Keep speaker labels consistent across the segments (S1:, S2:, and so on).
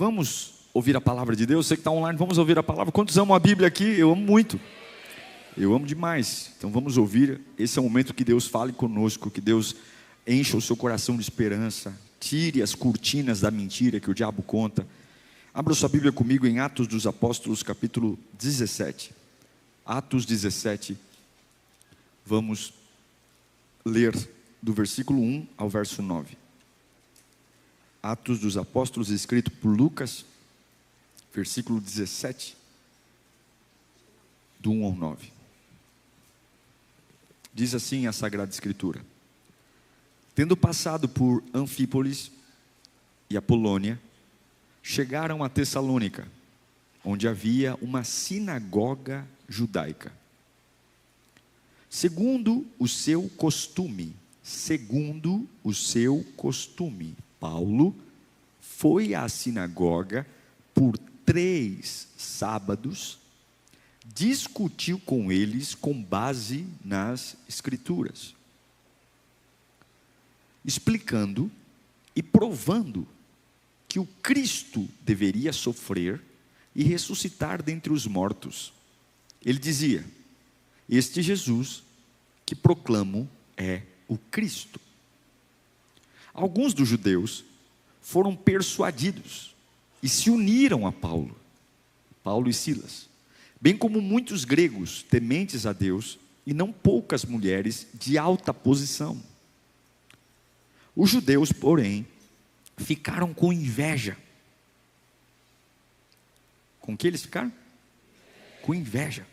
S1: Vamos ouvir a palavra de Deus? Você que está online, vamos ouvir a palavra. Quantos amam a Bíblia aqui? Eu amo muito. Eu amo demais. Então vamos ouvir. Esse é o momento que Deus fale conosco, que Deus encha o seu coração de esperança, tire as cortinas da mentira que o diabo conta. Abra sua Bíblia comigo em Atos dos Apóstolos, capítulo 17. Atos 17. Vamos ler do versículo 1 ao verso 9. Atos dos Apóstolos, escrito por Lucas, versículo 17, do 1 ao 9. Diz assim a Sagrada Escritura: Tendo passado por Anfípolis e Apolônia, chegaram a Tessalônica, onde havia uma sinagoga judaica. Segundo o seu costume, Paulo foi à sinagoga por 3 sábados, discutiu com eles com base nas Escrituras, explicando e provando que o Cristo deveria sofrer e ressuscitar dentre os mortos. Ele dizia: Este Jesus que proclamo é o Cristo. Alguns dos judeus foram persuadidos e se uniram a Paulo e Silas, bem como muitos gregos tementes a Deus e não poucas mulheres de alta posição. Os judeus, porém, ficaram com inveja. Com que eles ficaram? Com inveja.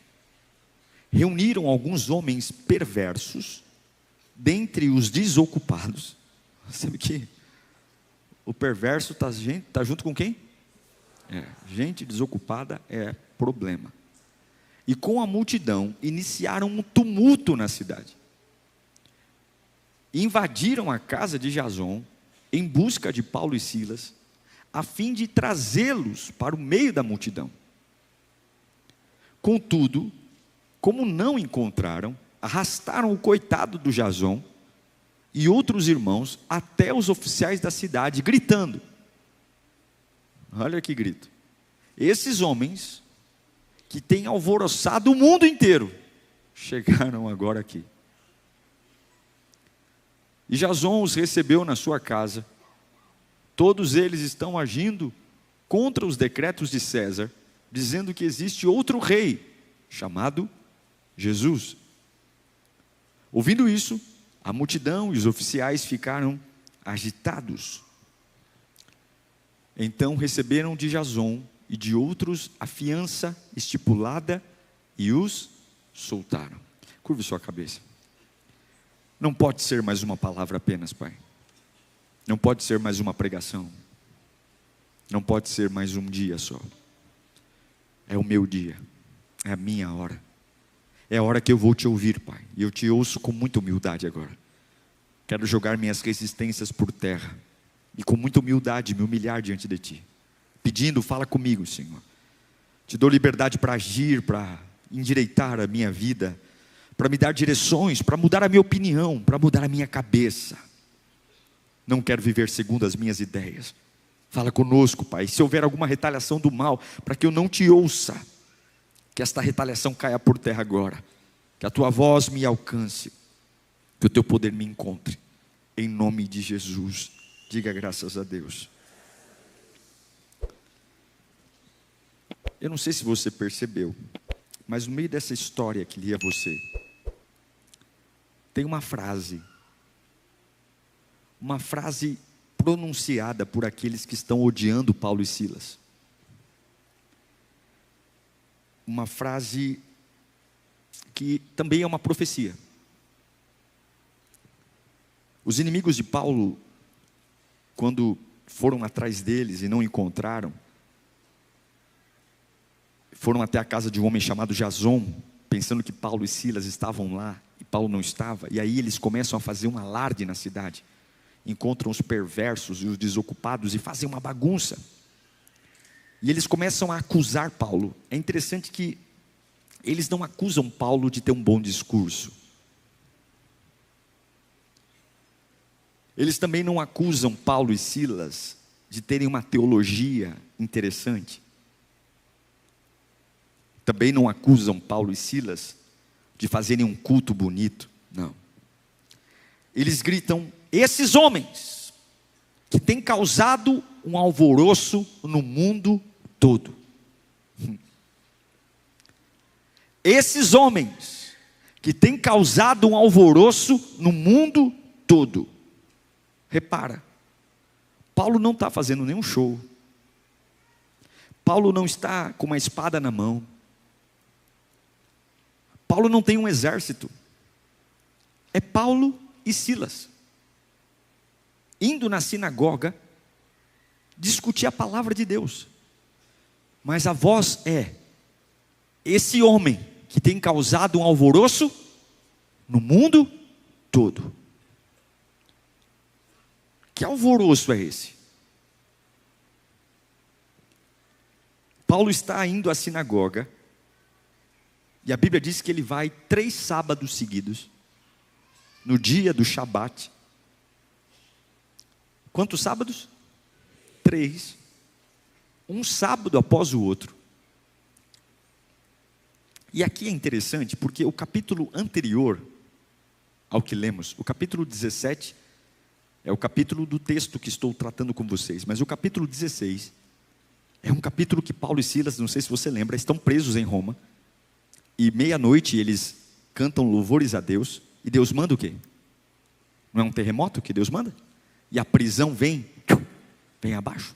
S1: Reuniram alguns homens perversos dentre os desocupados. Sabe que o perverso está junto com quem? Gente desocupada é problema. E com a multidão iniciaram um tumulto na cidade. Invadiram a casa de Jason em busca de Paulo e Silas, a fim de trazê-los para o meio da multidão. Contudo, como não encontraram, arrastaram o coitado do Jason e outros irmãos até os oficiais da cidade, gritando. Olha que grito. Esses homens que têm alvoroçado o mundo inteiro chegaram agora aqui. E Jason os recebeu na sua casa. Todos eles estão agindo contra os decretos de César, dizendo que existe outro rei, chamado Jesus. Ouvindo isso, a multidão e os oficiais ficaram agitados. Então receberam de Jason e de outros a fiança estipulada e os soltaram. Curve sua cabeça. Não pode ser mais uma palavra apenas, Pai. Não pode ser mais uma pregação. Não pode ser mais um dia só. É o meu dia. É a minha hora. É a hora que eu vou te ouvir, Pai. E eu te ouço com muita humildade agora. Quero jogar minhas resistências por terra. E com muita humildade me humilhar diante de Ti. Pedindo, fala comigo, Senhor. Te dou liberdade para agir, para endireitar a minha vida, para me dar direções, para mudar a minha opinião, para mudar a minha cabeça. Não quero viver segundo as minhas ideias. Fala conosco, Pai. Se houver alguma retaliação do mal, para que eu não te ouça, que esta retaliação caia por terra agora. Que a Tua voz me alcance. Que o Teu poder me encontre. Em nome de Jesus. Diga graças a Deus. Eu não sei se você percebeu, mas no meio dessa história que li a você, tem uma frase pronunciada por aqueles que estão odiando Paulo e Silas. Uma frase que também é uma profecia. Os inimigos de Paulo, quando foram atrás deles e não encontraram, foram até a casa de um homem chamado Jason, pensando que Paulo e Silas estavam lá, e Paulo não estava, e aí eles começam a fazer um alarde na cidade, encontram os perversos e os desocupados e fazem uma bagunça, e eles começam a acusar Paulo. É interessante que eles não acusam Paulo de ter um bom discurso, eles também não acusam Paulo e Silas de terem uma teologia interessante. Também não acusam Paulo e Silas de fazerem um culto bonito, não. Eles gritam: esses homens que têm causado um alvoroço no mundo todo. Esses homens que têm causado um alvoroço no mundo todo. Repara, Paulo não está fazendo nenhum show. Paulo não está com uma espada na mão. Paulo não tem um exército. É Paulo e Silas indo na sinagoga discutir a palavra de Deus. Mas a voz é: esse homem que tem causado um alvoroço no mundo todo. Que alvoroço é esse? Paulo está indo à sinagoga, e a Bíblia diz que ele vai 3 sábados seguidos, no dia do Shabat. Quantos sábados? 3. Um sábado após o outro. E aqui é interessante, porque o capítulo anterior ao que lemos, o capítulo 17, é o capítulo do texto que estou tratando com vocês, mas o capítulo 16 é um capítulo que Paulo e Silas, não sei se você lembra, estão presos em Roma, e meia-noite eles cantam louvores a Deus, e Deus manda o quê? Não é um terremoto que Deus manda? E a prisão vem abaixo.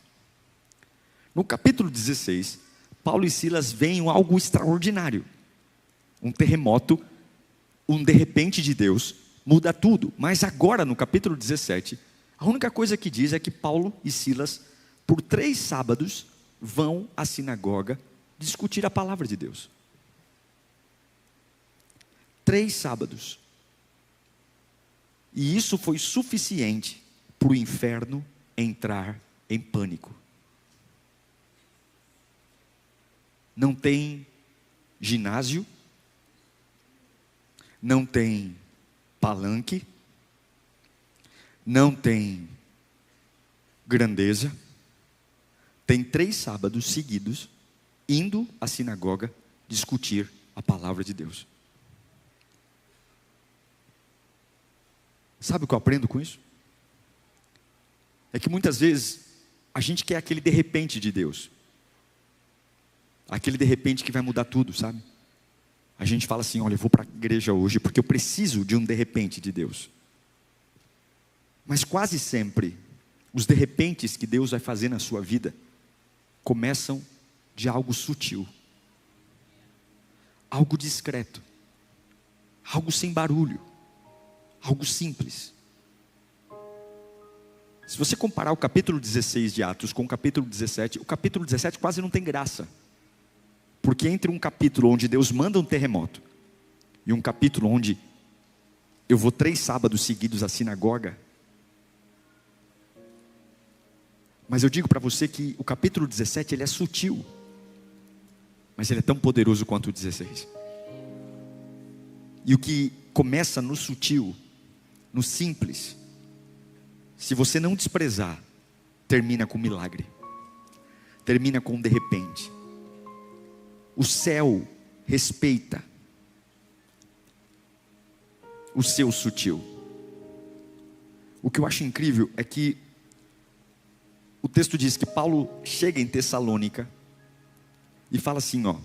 S1: No capítulo 16, Paulo e Silas veem algo extraordinário. Um terremoto, um de repente de Deus, muda tudo. Mas agora no capítulo 17, a única coisa que diz é que Paulo e Silas, por 3 sábados, vão à sinagoga discutir a palavra de Deus. 3 sábados. E isso foi suficiente para o inferno entrar em pânico. Não tem ginásio, não tem palanque, não tem grandeza. Tem 3 sábados seguidos indo à sinagoga discutir a palavra de Deus. Sabe o que eu aprendo com isso? É que muitas vezes a gente quer aquele de repente de Deus. Aquele de repente que vai mudar tudo, sabe? A gente fala assim: olha, eu vou para a igreja hoje porque eu preciso de um de repente de Deus. Mas quase sempre, os de repentes que Deus vai fazer na sua vida começam de algo sutil, algo discreto, algo sem barulho, algo simples. Se você comparar o capítulo 16 de Atos com o capítulo 17, o capítulo 17 quase não tem graça. Porque entre um capítulo onde Deus manda um terremoto e um capítulo onde eu vou 3 sábados seguidos à sinagoga. Mas eu digo para você que o capítulo 17 ele é sutil, mas ele é tão poderoso quanto o 16. E o que começa no sutil, no simples, se você não desprezar, termina com milagre, termina com de repente. O céu respeita o seu sutil. O que eu acho incrível é que o texto diz que Paulo chega em Tessalônica e fala assim, ó: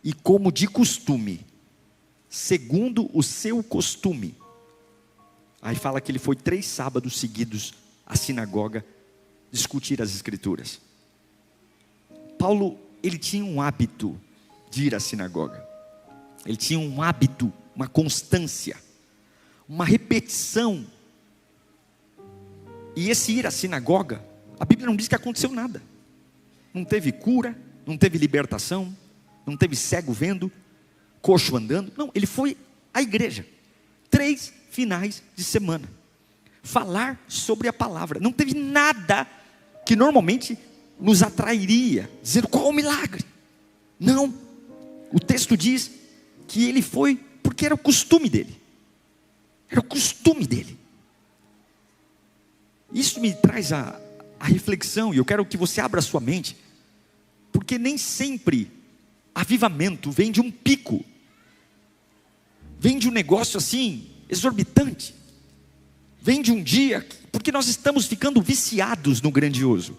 S1: e como de costume, segundo o seu costume. Aí fala que ele foi 3 sábados seguidos à sinagoga discutir as escrituras. Paulo, ele tinha um hábito de ir à sinagoga. Ele tinha um hábito, uma constância, uma repetição. E esse ir à sinagoga, a Bíblia não diz que aconteceu nada. Não teve cura, não teve libertação, não teve cego vendo, coxo andando. Não, ele foi à igreja 3 finais de semana falar sobre a palavra. Não teve nada que normalmente nos atrairia, dizendo qual o milagre. Não, o texto diz que ele foi porque era o costume dele. Era o costume dele. Isso me traz a a reflexão, e eu quero que você abra a sua mente, porque nem sempre avivamento vem de um pico, vem de um negócio assim, exorbitante, vem de um dia, porque nós estamos ficando viciados no grandioso,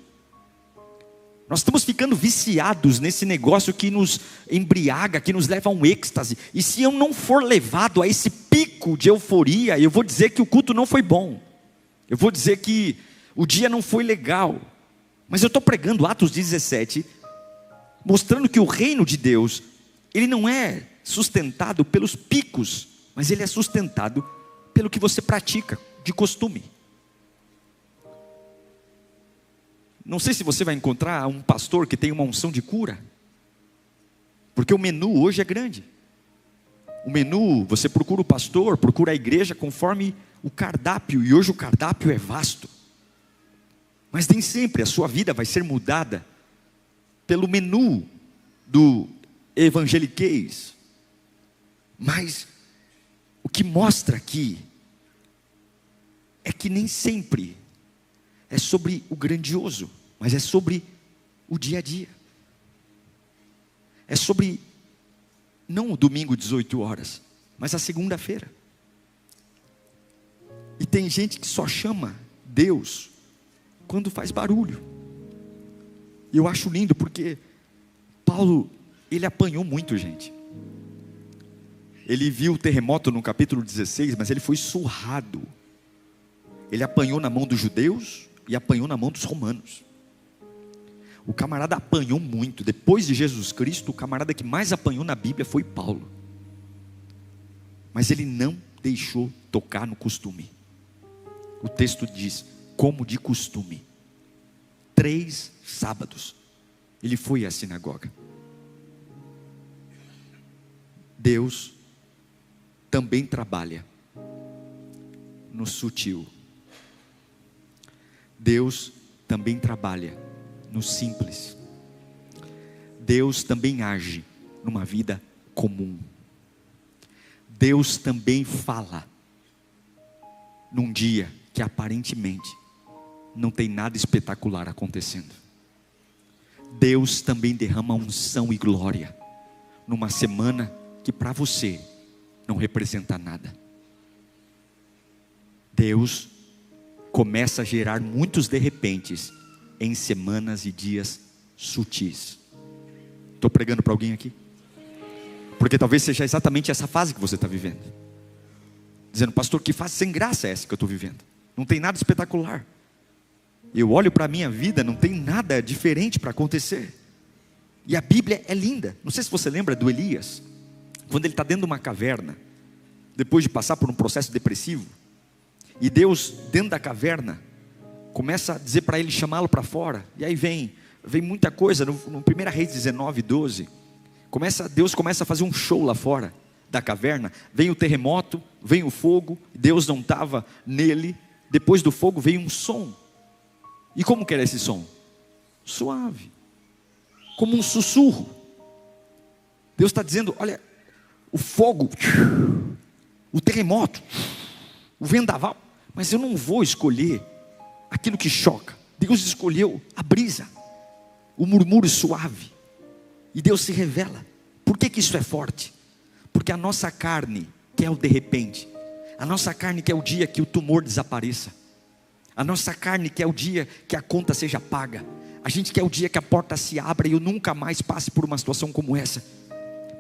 S1: nós estamos ficando viciados nesse negócio que nos embriaga, que nos leva a um êxtase, e se eu não for levado a esse pico de euforia, eu vou dizer que o culto não foi bom, eu vou dizer que o dia não foi legal, mas eu estou pregando Atos 17, mostrando que o reino de Deus, ele não é sustentado pelos picos, mas ele é sustentado pelo que você pratica de costume. Não sei se você vai encontrar um pastor que tem uma unção de cura, porque o menu hoje é grande. O menu, você procura o pastor, procura a igreja conforme o cardápio, e hoje o cardápio é vasto. Mas nem sempre a sua vida vai ser mudada pelo menu do evangeliquez. Mas o que mostra aqui é que nem sempre é sobre o grandioso, mas é sobre o dia a dia. É sobre, não o domingo 18 horas, mas a segunda-feira. E tem gente que só chama Deus quando faz barulho. E eu acho lindo porque Paulo, ele apanhou muito, gente. Ele viu o terremoto no capítulo 16, mas ele foi surrado. Ele apanhou na mão dos judeus e apanhou na mão dos romanos. O camarada apanhou muito. Depois de Jesus Cristo, o camarada que mais apanhou na Bíblia foi Paulo. Mas ele não deixou tocar no costume. O texto diz, como de costume, 3 sábados, ele foi à sinagoga. Deus também trabalha no sutil. Deus também trabalha no simples. Deus também age numa vida comum. Deus também fala num dia que aparentemente não tem nada espetacular acontecendo. Deus também derrama unção e glória numa semana que para você não representa nada. Deus começa a gerar muitos de repentes em semanas e dias sutis. Estou pregando para alguém aqui? Porque talvez seja exatamente essa fase que você está vivendo, dizendo, pastor, que fase sem graça é essa que eu estou vivendo? Não tem nada espetacular. Eu olho para a minha vida, não tem nada diferente para acontecer. E a Bíblia é linda. Não sei se você lembra do Elias, quando ele está dentro de uma caverna, depois de passar por um processo depressivo, e Deus dentro da caverna começa a dizer para ele, chamá-lo para fora. E aí vem muita coisa. No 1 Reis 19:12, Deus começa a fazer um show lá fora da caverna. Vem o terremoto, vem o fogo, Deus não estava nele. Depois do fogo veio um som. E como que era esse som? Suave, como um sussurro. Deus está dizendo, olha, o fogo, o terremoto, o vendaval, mas eu não vou escolher aquilo que choca. Deus escolheu a brisa, o murmúrio suave, e Deus se revela. Por que isso é forte? Porque a nossa carne quer o de repente, a nossa carne quer o dia que o tumor desapareça, a nossa carne quer o dia que a conta seja paga, a gente quer o dia que a porta se abra e eu nunca mais passe por uma situação como essa.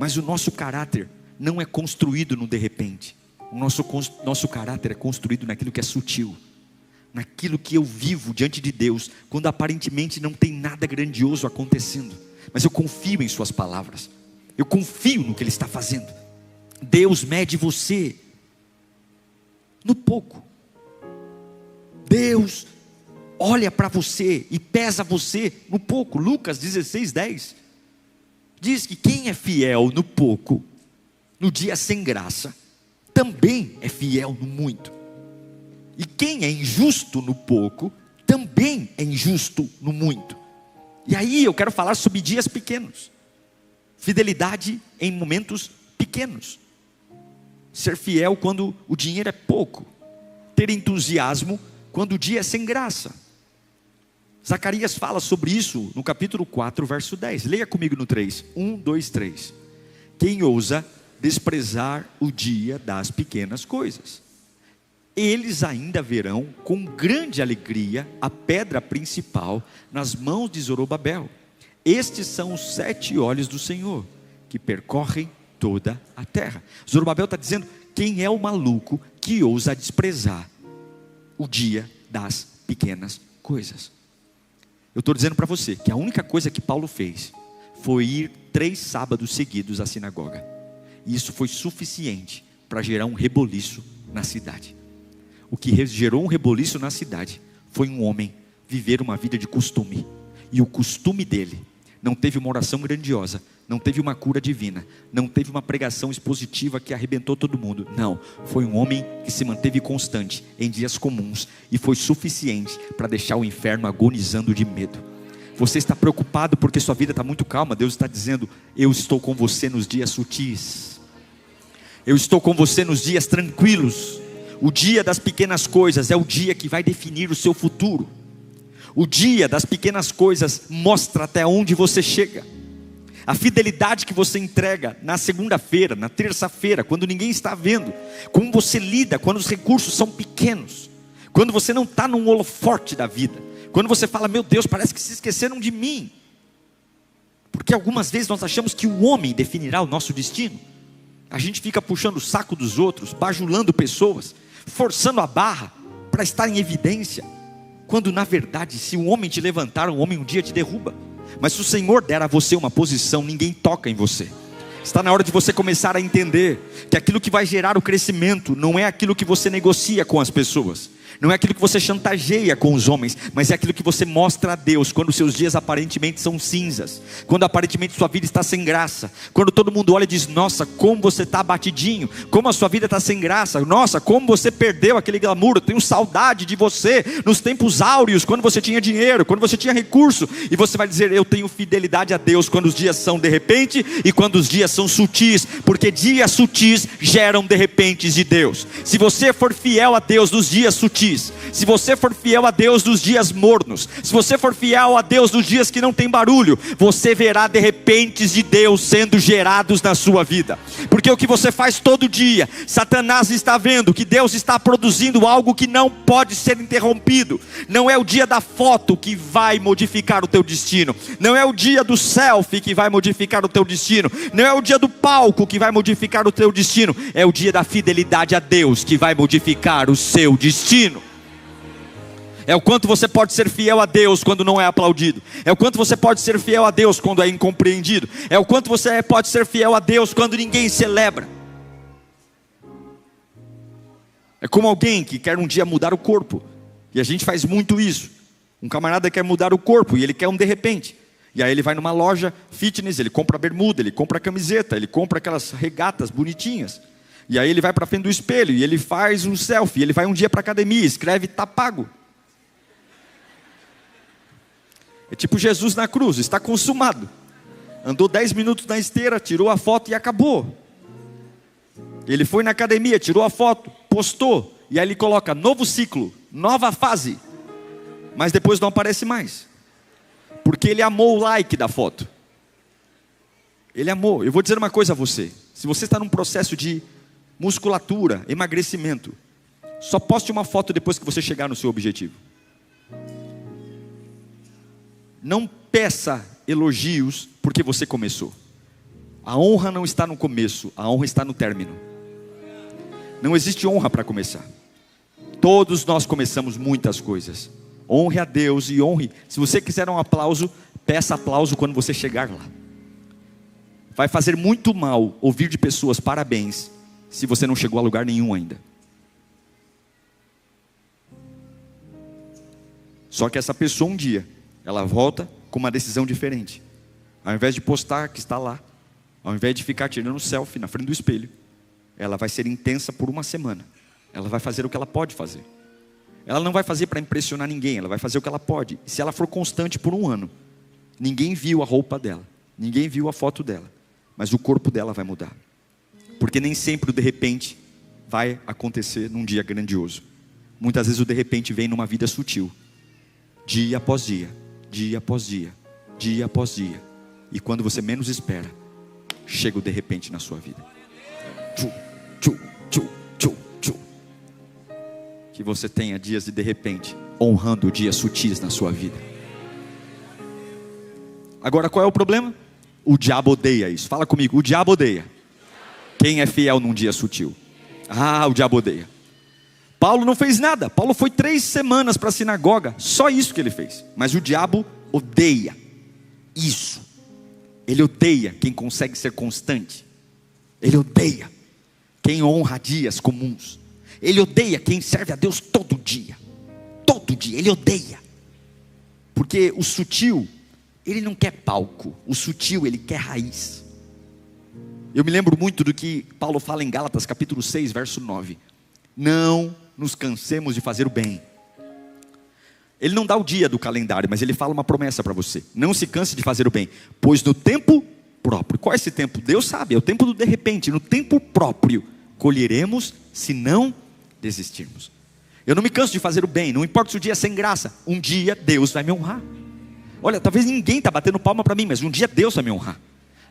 S1: Mas o nosso caráter não é construído no de repente. O nosso caráter é construído naquilo que é sutil, naquilo que eu vivo diante de Deus, quando aparentemente não tem nada grandioso acontecendo, mas eu confio em suas palavras, eu confio no que Ele está fazendo. Deus mede você no pouco. Deus olha para você e pesa você no pouco. Lucas 16:10 diz que quem é fiel no pouco, no dia sem graça, também é fiel no muito. E quem é injusto no pouco, também é injusto no muito. E aí eu quero falar sobre dias pequenos, fidelidade em momentos pequenos, ser fiel quando o dinheiro é pouco, ter entusiasmo quando o dia é sem graça. Zacarias fala sobre isso no capítulo 4, verso 10. Leia comigo no 3. 1, 2, 3. Quem ousa desprezar o dia das pequenas coisas, eles ainda verão com grande alegria a pedra principal nas mãos de Zorobabel. Estes são os 7 olhos do Senhor, que percorrem toda a terra. Zorobabel está dizendo: quem é o maluco que ousa desprezar o dia das pequenas coisas? Eu estou dizendo para você que a única coisa que Paulo fez foi ir 3 sábados seguidos à sinagoga. E isso foi suficiente para gerar um reboliço na cidade. O que gerou um reboliço na cidade foi um homem viver uma vida de costume. E o costume dele não teve uma oração grandiosa, não teve uma cura divina, não teve uma pregação expositiva que arrebentou todo mundo. Não, foi um homem que se manteve constante em dias comuns, e foi suficiente para deixar o inferno agonizando de medo. Você está preocupado porque sua vida está muito calma. Deus está dizendo: eu estou com você nos dias sutis, eu estou com você nos dias tranquilos. O dia das pequenas coisas é o dia que vai definir o seu futuro. O dia das pequenas coisas mostra até onde você chega. A fidelidade que você entrega na segunda-feira, na terça-feira, quando ninguém está vendo. Como você lida quando os recursos são pequenos. Quando você não está num holofote da vida. Quando você fala: meu Deus, parece que se esqueceram de mim. Porque algumas vezes nós achamos que o homem definirá o nosso destino. A gente fica puxando o saco dos outros, bajulando pessoas, forçando a barra para estar em evidência. Quando na verdade, se um homem te levantar, um homem um dia te derruba. Mas se o Senhor der a você uma posição, ninguém toca em você. Está na hora de você começar a entender que aquilo que vai gerar o crescimento não é aquilo que você negocia com as pessoas, não é aquilo que você chantageia com os homens, mas é aquilo que você mostra a Deus quando os seus dias aparentemente são cinzas, quando aparentemente sua vida está sem graça, quando todo mundo olha e diz: nossa, como você está abatidinho, como a sua vida está sem graça, nossa, como você perdeu aquele glamour, eu tenho saudade de você nos tempos áureos, quando você tinha dinheiro, quando você tinha recurso. E você vai dizer: eu tenho fidelidade a Deus quando os dias são de repente e quando os dias são sutis, porque dias sutis geram de repentes de Deus. Se você for fiel a Deus nos dias sutis, se você for fiel a Deus nos dias mornos, se você for fiel a Deus nos dias que não tem barulho, você verá de repentes de Deus sendo gerados na sua vida. Porque o que você faz todo dia, Satanás está vendo que Deus está produzindo algo que não pode ser interrompido. Não é o dia da foto que vai modificar o teu destino, não é o dia do selfie que vai modificar o teu destino, não é o dia do palco que vai modificar o teu destino, é o dia da fidelidade a Deus que vai modificar o seu destino. É o quanto você pode ser fiel a Deus quando não é aplaudido. É o quanto você pode ser fiel a Deus quando é incompreendido. É o quanto você pode ser fiel a Deus quando ninguém celebra. É como alguém que quer um dia mudar o corpo. E a gente faz muito isso. Um camarada quer mudar o corpo e ele quer um de repente. E aí ele vai numa loja fitness, ele compra bermuda, ele compra camiseta, ele compra aquelas regatas bonitinhas. E aí ele vai para frente do espelho e ele faz um selfie. Ele vai um dia para a academia, escreve: tá pago. É tipo Jesus na cruz, está consumado. Andou 10 minutos na esteira, tirou a foto e acabou. Ele foi na academia, tirou a foto, postou, e aí ele coloca: novo ciclo, nova fase. Mas depois não aparece mais, porque ele amou o like da foto. Ele amou. Eu vou dizer uma coisa a você: se você está num processo de musculatura, emagrecimento, só poste uma foto depois que você chegar no seu objetivo. Não peça elogios porque você começou. A honra não está no começo, a honra está no término. Não existe honra para começar. Todos nós começamos muitas coisas. Honre a Deus e honre. Se você quiser um aplauso, peça aplauso quando você chegar lá. Vai fazer muito mal ouvir de pessoas parabéns se você não chegou a lugar nenhum ainda. Só que essa pessoa um dia, ela volta com uma decisão diferente. Ao invés de postar que está lá, ao invés de ficar tirando selfie na frente do espelho, ela vai ser intensa por uma semana. Ela vai fazer o que ela pode fazer. Ela não vai fazer para impressionar ninguém, ela vai fazer o que ela pode. E se ela for constante por um ano, ninguém viu a roupa dela, ninguém viu a foto dela, mas o corpo dela vai mudar. Porque nem sempre o de repente vai acontecer num dia grandioso. Muitas vezes o de repente vem numa vida sutil, dia após dia, dia após dia, dia após dia. E quando você menos espera, chega o de repente na sua vida. Tchu, tchu, tchu, tchu, tchu. Que você tenha dias de repente, honrando dias sutis na sua vida. Agora qual é o problema? O diabo odeia isso. Fala comigo, o diabo odeia quem é fiel num dia sutil. O diabo odeia. Paulo não fez nada. Paulo foi 3 semanas para a sinagoga. Só isso que ele fez. Mas o diabo odeia isso. Ele odeia quem consegue ser constante. Ele odeia quem honra dias comuns. Ele odeia quem serve a Deus todo dia. Todo dia, ele odeia. Porque o sutil, ele não quer palco. O sutil, ele quer raiz. Eu me lembro muito do que Paulo fala em Gálatas capítulo 6, verso 9. Não nos cansemos de fazer o bem. Ele não dá o dia do calendário, mas ele fala uma promessa para você. Não se canse de fazer o bem, pois no tempo próprio. Qual é esse tempo? Deus sabe, é o tempo do de repente. No tempo próprio colheremos, se não desistirmos. Eu não me canso de fazer o bem, não importa se o dia é sem graça. Um dia Deus vai me honrar. Olha, talvez ninguém está batendo palma para mim, mas um dia Deus vai me honrar.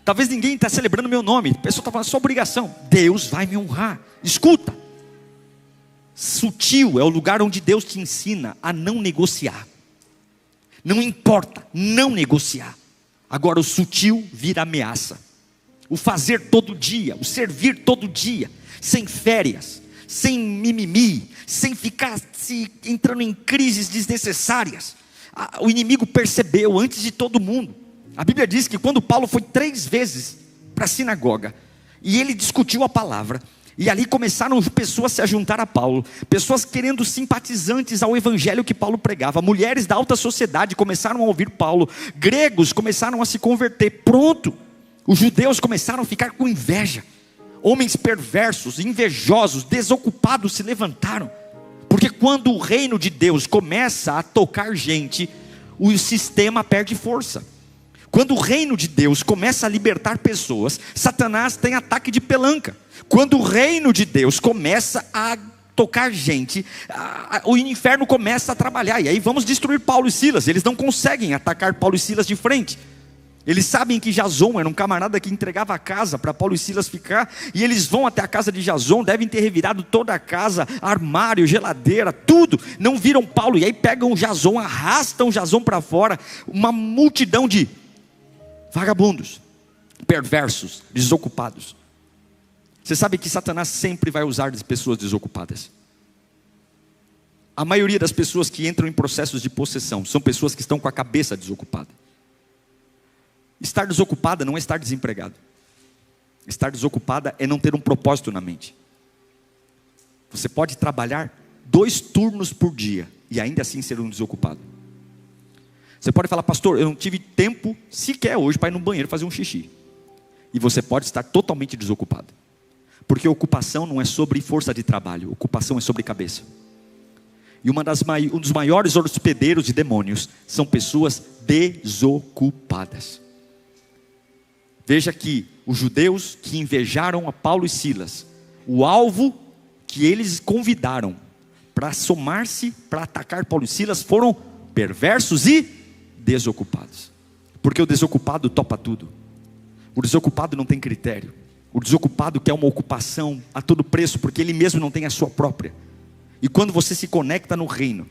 S1: Talvez ninguém está celebrando meu nome, a pessoa está falando sua obrigação. Deus vai me honrar. Escuta. Sutil é o lugar onde Deus te ensina a não negociar. Não importa, não negociar. Agora o sutil vira ameaça. O fazer todo dia, o servir todo dia, sem férias, sem mimimi, sem ficar entrando em crises desnecessárias. O inimigo percebeu antes de todo mundo. A Bíblia diz que quando Paulo foi 3 vezes para a sinagoga, e ele discutiu a palavra, e ali começaram pessoas a se juntar a Paulo, pessoas querendo simpatizantes ao evangelho que Paulo pregava, mulheres da alta sociedade começaram a ouvir Paulo, gregos começaram a se converter, pronto, os judeus começaram a ficar com inveja, homens perversos, invejosos, desocupados se levantaram, porque quando o reino de Deus começa a tocar gente, o sistema perde força. Quando o reino de Deus começa a libertar pessoas, Satanás tem ataque de pelanca. Quando o reino de Deus começa a tocar gente, o inferno começa a trabalhar. E aí vamos destruir Paulo e Silas. Eles não conseguem atacar Paulo e Silas de frente. Eles sabem que Jason era um camarada que entregava a casa para Paulo e Silas ficar. E eles vão até a casa de Jason, devem ter revirado toda a casa, armário, geladeira, tudo. Não viram Paulo. E aí pegam Jason, arrastam Jason para fora. Uma multidão de vagabundos, perversos, desocupados. Você sabe que Satanás sempre vai usar de pessoas desocupadas. A maioria das pessoas que entram em processos de possessão são pessoas que estão com a cabeça desocupada. Estar desocupada não é estar desempregado. Estar desocupada é não ter um propósito na mente. Você pode trabalhar 2 turnos por dia e ainda assim ser um desocupado. Você pode falar, pastor, eu não tive tempo sequer hoje para ir no banheiro fazer um xixi. E você pode estar totalmente desocupado. Porque ocupação não é sobre força de trabalho, ocupação é sobre cabeça. E um dos maiores hospedeiros de demônios são pessoas desocupadas. Veja que os judeus que invejaram a Paulo e Silas, o alvo que eles convidaram para somar-se, para atacar Paulo e Silas, foram perversos e desocupados. Porque o desocupado topa tudo. O desocupado não tem critério. O desocupado quer uma ocupação a todo preço, porque ele mesmo não tem a sua própria. E quando você se conecta no reino,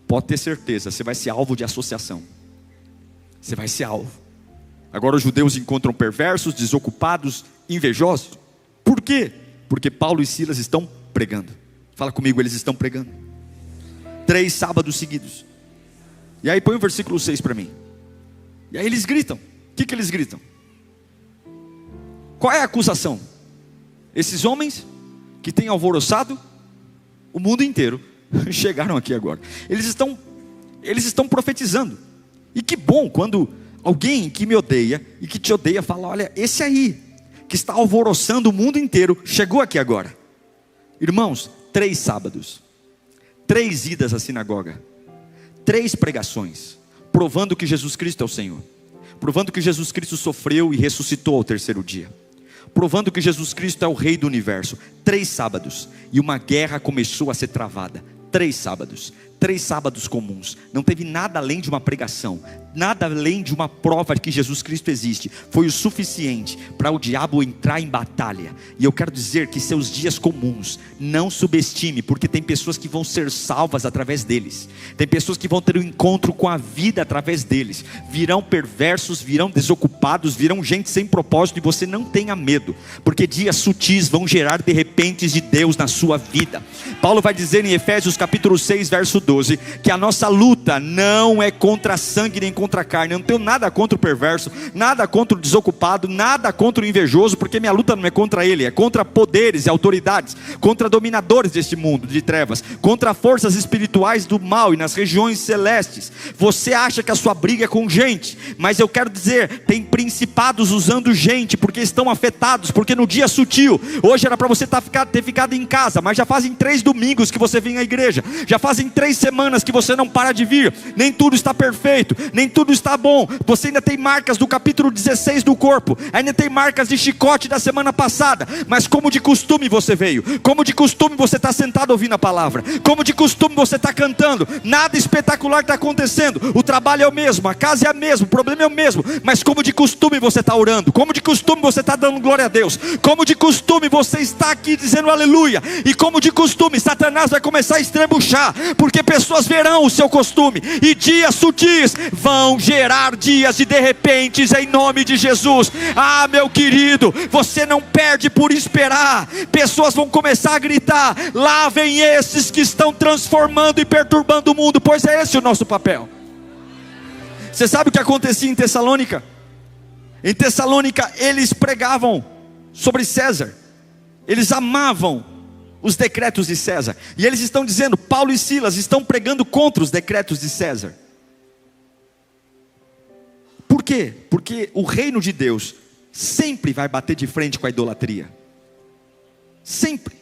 S1: pode ter certeza, você vai ser alvo de associação. Você vai ser alvo. Agora os judeus encontram perversos, desocupados, invejosos. Por quê? Porque Paulo e Silas estão pregando. Fala comigo, eles estão pregando. 3 sábados seguidos. E aí põe o versículo 6 para mim. E aí eles gritam. O que eles gritam? Qual é a acusação? Esses homens que têm alvoroçado o mundo inteiro chegaram aqui agora. Eles estão profetizando. E que bom quando alguém que me odeia e que te odeia fala, olha, esse aí que está alvoroçando o mundo inteiro chegou aqui agora. Irmãos, 3 sábados, 3 idas à sinagoga, 3 pregações, provando que Jesus Cristo é o Senhor, provando que Jesus Cristo sofreu e ressuscitou ao 3º dia, provando que Jesus Cristo é o Rei do Universo. 3 sábados, e uma guerra começou a ser travada. 3 sábados, 3 sábados comuns, não teve nada além de uma pregação, nada além de uma prova de que Jesus Cristo existe, foi o suficiente para o diabo entrar em batalha. E eu quero dizer que seus dias comuns, não subestime, porque tem pessoas que vão ser salvas através deles, tem pessoas que vão ter um encontro com a vida através deles, virão perversos, virão desocupados, virão gente sem propósito, e você não tenha medo, porque dias sutis vão gerar de repente de Deus na sua vida. Paulo vai dizer em Efésios capítulo 6 verso 12, que a nossa luta não é contra sangue nem contra carne. Eu não tenho nada contra o perverso, nada contra o desocupado, nada contra o invejoso, porque minha luta não é contra ele, é contra poderes e autoridades, contra dominadores deste mundo de trevas, contra forças espirituais do mal e nas regiões celestes. Você acha que a sua briga é com gente, mas eu quero dizer, tem principados usando gente, porque estão afetados, porque no dia sutil, hoje era para você ter ficado em casa, mas já fazem 3 domingos que você vem à igreja, já fazem 3 semanas que você não para de vir, nem tudo está perfeito, nem tudo está bom, você ainda tem marcas do capítulo 16 do corpo, ainda tem marcas de chicote da semana passada, mas como de costume você veio, como de costume você está sentado ouvindo a palavra, como de costume você está cantando, nada espetacular está acontecendo, o trabalho é o mesmo, a casa é a mesma, o problema é o mesmo, mas como de costume você está orando, como de costume você está dando glória a Deus, como de costume você está aqui dizendo aleluia, e como de costume Satanás vai começar a estrebuchar, porque pessoas verão o seu costume, e dias sutis vão gerar dias de repentes em nome de Jesus. Ah, meu querido, você não perde por esperar, pessoas vão começar a gritar, lá vem esses que estão transformando e perturbando o mundo, pois é esse o nosso papel. Você sabe o que acontecia em Tessalônica? Em Tessalônica eles pregavam sobre César, eles amavam os decretos de César, e eles estão dizendo, Paulo e Silas estão pregando contra os decretos de César. Por quê? Porque o reino de Deus sempre vai bater de frente com a idolatria, sempre.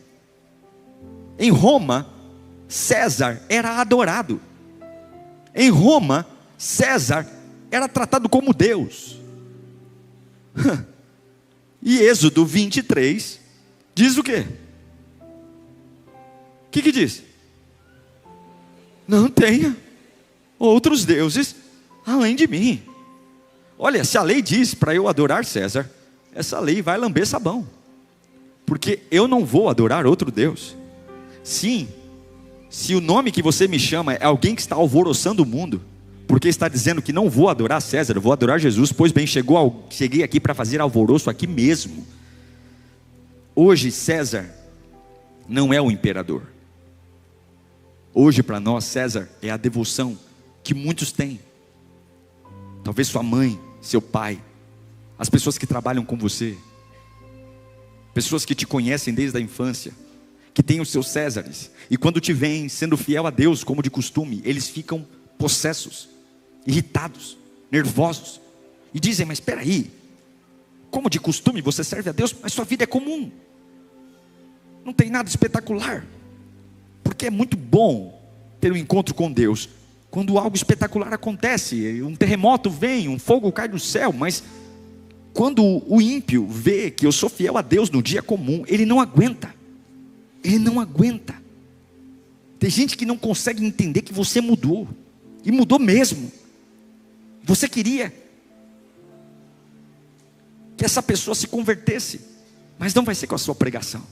S1: Em Roma, César era adorado, em Roma, César era tratado como Deus. E Êxodo 23 diz o quê? O que diz? Não tenha outros deuses além de mim. Olha, se a lei diz para eu adorar César, essa lei vai lamber sabão, porque eu não vou adorar outro Deus. Sim, se o nome que você me chama é alguém que está alvoroçando o mundo, porque está dizendo que não vou adorar César, eu vou adorar Jesus, pois bem, cheguei aqui para fazer alvoroço aqui mesmo. Hoje César não é o imperador. Hoje para nós César é a devoção que muitos têm. Talvez sua mãe, seu pai, as pessoas que trabalham com você, pessoas que te conhecem desde a infância, que têm os seus Césares, e quando te veem sendo fiel a Deus como de costume, eles ficam possessos, irritados, nervosos, e dizem, mas espera aí, como de costume você serve a Deus, mas sua vida é comum, não tem nada espetacular, porque é muito bom ter um encontro com Deus, quando algo espetacular acontece, um terremoto vem, um fogo cai do céu, mas quando o ímpio vê que eu sou fiel a Deus no dia comum, ele não aguenta, tem gente que não consegue entender que você mudou, e mudou mesmo. Você queria que essa pessoa se convertesse, mas não vai ser com a sua pregação,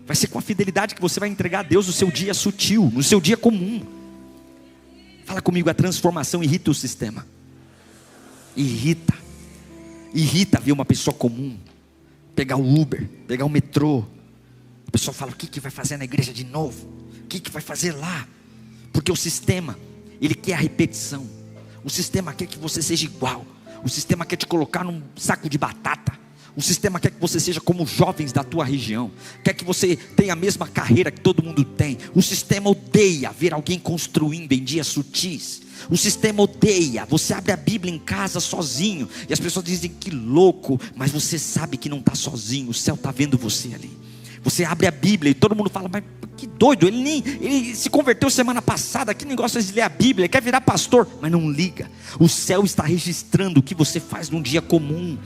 S1: vai ser com a fidelidade que você vai entregar a Deus no seu dia sutil, no seu dia comum. Fala comigo, a transformação irrita o sistema. Irrita ver uma pessoa comum pegar o Uber, pegar o metrô. A pessoa fala, o que vai fazer na igreja de novo? O que vai fazer lá? Porque o sistema, ele quer a repetição. O sistema quer que você seja igual. O sistema quer te colocar num saco de batata. O sistema quer que você seja como os jovens da tua região, quer que você tenha a mesma carreira que todo mundo tem. O sistema odeia ver alguém construindo em dias sutis. O sistema odeia, você abre a Bíblia em casa sozinho, e as pessoas dizem que louco, mas você sabe que não está sozinho, o céu está vendo você ali. Você abre a Bíblia e todo mundo fala, mas que doido, ele se converteu semana passada, que negócio de ler a Bíblia, ele quer virar pastor, mas não liga, o céu está registrando o que você faz num dia comum.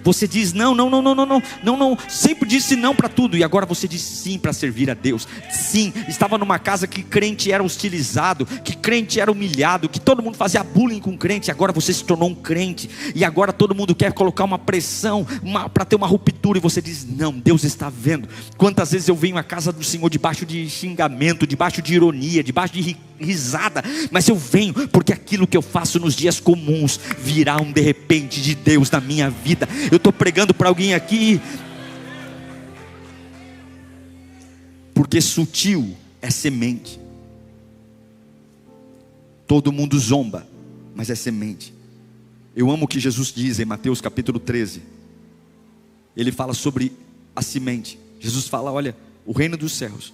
S1: Você diz não, não, não, não, não, não, não, não. Sempre disse não para tudo, e agora você diz sim para servir a Deus. Sim, estava numa casa que crente era hostilizado, que crente era humilhado, que todo mundo fazia bullying com crente, e agora você se tornou um crente, e agora todo mundo quer colocar uma pressão para ter uma ruptura, e você diz não, Deus está vendo. Quantas vezes eu venho à casa do Senhor debaixo de xingamento, debaixo de ironia, debaixo de risada, mas eu venho porque aquilo que eu faço nos dias comuns virá um de repente de Deus na minha vida. Eu estou pregando para alguém aqui, porque sutil é semente. Todo mundo zomba, mas é semente. Eu amo o que Jesus diz em Mateus capítulo 13. Ele fala sobre a semente. Jesus fala, olha, o reino dos céus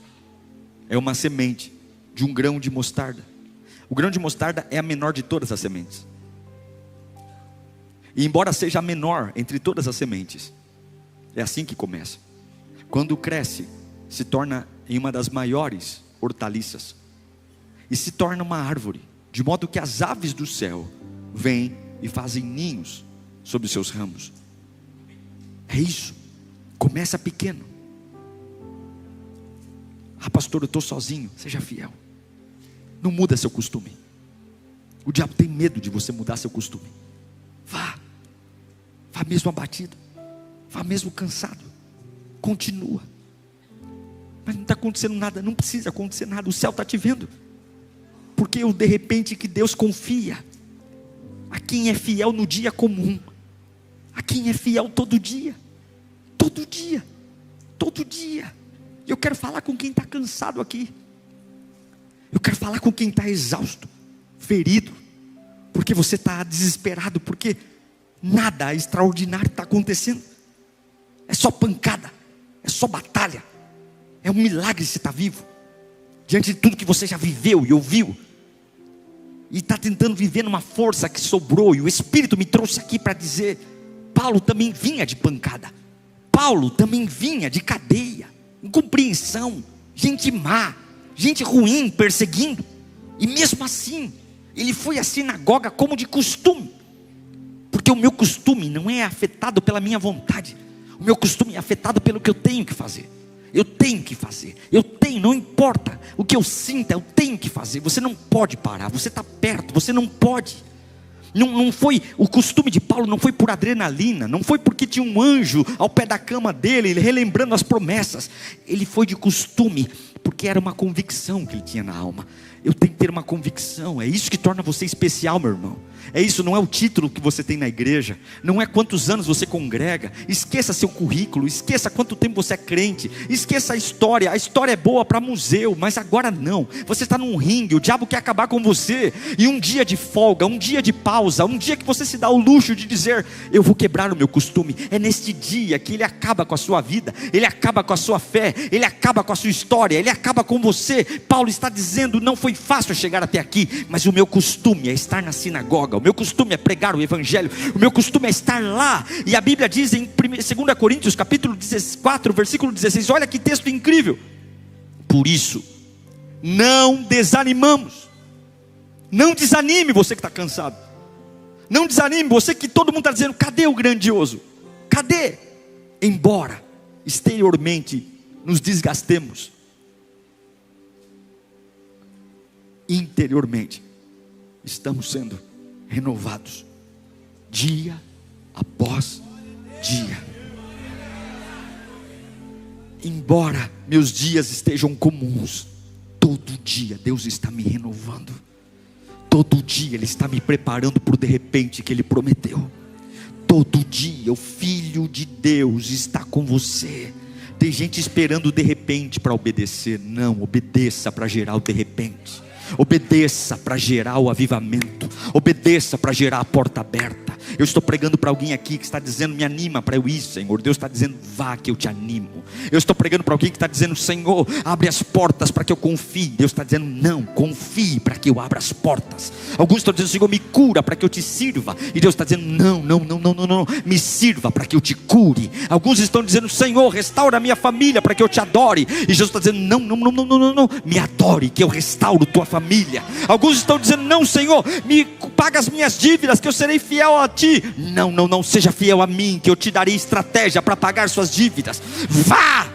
S1: é uma semente de um grão de mostarda. O grão de mostarda é a menor de todas as sementes, e embora seja a menor entre todas as sementes, é assim que começa. Quando cresce, se torna em uma das maiores hortaliças, e se torna uma árvore, de modo que as aves do céu vêm e fazem ninhos sobre os seus ramos. É isso, começa pequeno. Ah, pastor, eu estou sozinho. Seja fiel, não muda seu costume. O diabo tem medo de você mudar seu costume. Vá mesmo abatido, vá mesmo cansado, continua. Mas não está acontecendo nada, não precisa acontecer nada, o céu está te vendo. Porque o de repente que Deus confia a quem é fiel no dia comum, a quem é fiel todo dia, todo dia, todo dia. Eu quero falar com quem está cansado aqui, eu quero falar com quem está exausto, ferido, porque você está desesperado, porque nada extraordinário está acontecendo, é só pancada, é só batalha, é um milagre você estar vivo, diante de tudo que você já viveu e ouviu, e está tentando viver numa força que sobrou, e o Espírito me trouxe aqui para dizer, Paulo também vinha de pancada, Paulo também vinha de cadeia, incompreensão, gente má, gente ruim perseguindo, e mesmo assim, ele foi à sinagoga como de costume, porque o meu costume não é afetado pela minha vontade, o meu costume é afetado pelo que eu tenho que fazer. Eu tenho que fazer, não importa o que eu sinta, eu tenho que fazer. Você não pode parar, você está perto, você não pode. Não foi o costume de Paulo, não foi por adrenalina, não foi porque tinha um anjo ao pé da cama dele, ele relembrando as promessas. Ele foi de costume, porque era uma convicção que ele tinha na alma. Eu tenho que ter uma convicção, é isso que torna você especial, meu irmão. É isso, não é o título que você tem na igreja, não é quantos anos você congrega. Esqueça seu currículo, esqueça quanto tempo você é crente, esqueça a história é boa para museu, mas agora não. Você está num ringue, o diabo quer acabar com você, e um dia de folga, um dia de pausa, um dia que você se dá o luxo de dizer, eu vou quebrar o meu costume, é neste dia que ele acaba com a sua vida, ele acaba com a sua fé, ele acaba com a sua história, ele acaba com você. Paulo está dizendo, não foi fácil chegar até aqui, mas o meu costume é estar na sinagoga, o meu costume é pregar o evangelho, o meu costume é estar lá. E a Bíblia diz em 2 Coríntios capítulo 4 versículo 16, olha que texto incrível: por isso não desanimamos. Não desanime você que está cansado, não desanime você que todo mundo está dizendo, cadê o grandioso? Cadê? Embora exteriormente nos desgastemos, interiormente estamos sendo renovados dia após dia. Embora meus dias estejam comuns, todo dia Deus está me renovando, todo dia Ele está me preparando para o de repente que Ele prometeu. Todo dia o Filho de Deus está com você. Tem gente esperando de repente para obedecer. Não, obedeça para gerar o de repente. Obedeça para gerar o avivamento. Obedeça para gerar a porta aberta. Eu estou pregando para alguém aqui que está dizendo, me anima para eu ir, Senhor. Deus está dizendo, vá que eu te animo. Eu estou pregando para alguém que está dizendo, Senhor, abre as portas para que eu confie. Deus está dizendo, não, confie para que eu abra as portas. Alguns estão dizendo, Senhor, me cura para que eu te sirva. E Deus está dizendo, não, me sirva para que eu te cure. Alguns estão dizendo, Senhor, restaura a minha família para que eu te adore. E Jesus está dizendo, não, me adore que eu restauro tua família. família. Alguns estão dizendo: não, Senhor, me paga as minhas dívidas, que eu serei fiel a Ti. Não, seja fiel a mim, que eu te darei estratégia para pagar suas dívidas. Vá,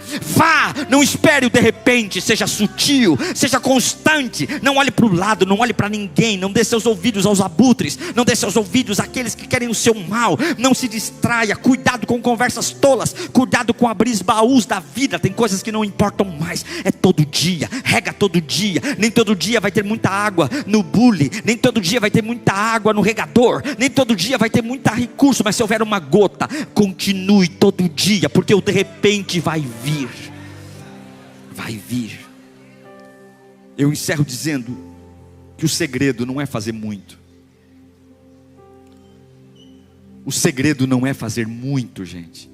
S1: não espere o de repente. Seja sutil, seja constante. Não olhe para o lado, não olhe para ninguém. Não dê seus ouvidos aos abutres, não dê seus ouvidos àqueles que querem o seu mal. Não se distraia. Cuidado com conversas tolas. Cuidado com abrir os baús da vida. Tem coisas que não importam mais. É todo dia, rega todo dia. Nem todo dia vai ter muita água no bule, nem todo dia vai ter muita água no regador, nem todo dia vai ter muito recurso. Mas se houver uma gota, continue todo dia, porque o de repente vai vir. Vai vir. Eu encerro dizendo que o segredo não é fazer muito. O segredo não é fazer muito, gente.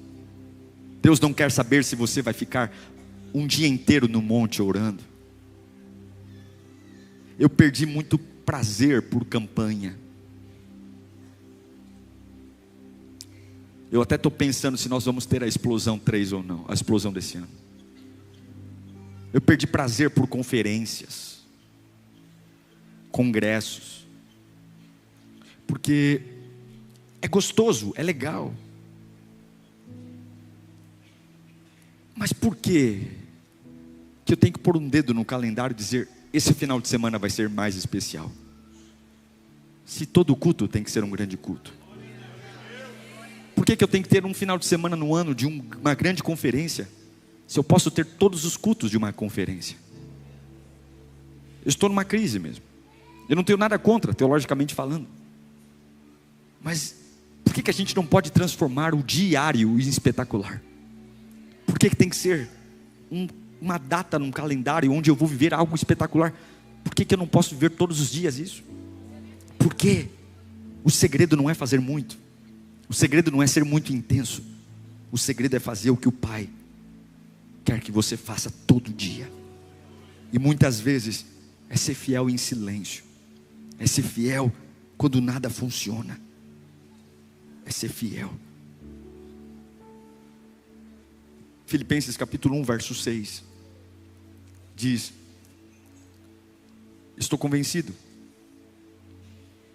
S1: Deus não quer saber se você vai ficar um dia inteiro no monte orando. Eu perdi muito prazer por campanha. Eu até estou pensando se nós vamos ter a explosão 3 ou não, a explosão desse ano. Eu perdi prazer por conferências, congressos, porque é gostoso, é legal. Mas por que eu tenho que pôr um dedo no calendário e dizer: esse final de semana vai ser mais especial? Se todo culto tem que ser um grande culto. Por que eu tenho que ter um final de semana no ano de uma grande conferência, se eu posso ter todos os cultos de uma conferência? Eu estou numa crise mesmo. Eu não tenho nada contra, teologicamente falando. Mas por que a gente não pode transformar o diário em espetacular? Por que tem que ser uma data num calendário onde eu vou viver algo espetacular? Por que eu não posso viver todos os dias isso? Por quê? O segredo não é fazer muito. O segredo não é ser muito intenso. O segredo é fazer o que o Pai quer que você faça todo dia. E muitas vezes é ser fiel em silêncio. É ser fiel quando nada funciona. É ser fiel. Filipenses capítulo 1, verso 6 diz: estou convencido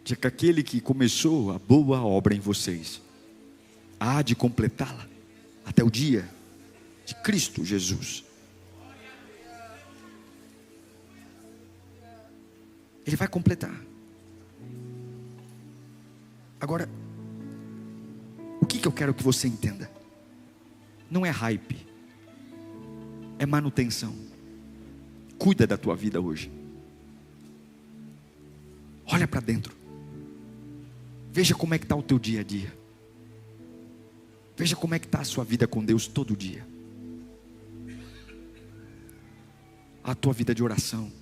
S1: de que aquele que começou a boa obra em vocês há de completá-la até o dia de Cristo Jesus. Ele vai completar. Agora, o que eu quero que você entenda? Não é hype, é manutenção. Cuida da tua vida hoje. Olha para dentro. Veja como é que está o teu dia a dia. Veja como é que está a sua vida com Deus todo dia. A tua vida de oração.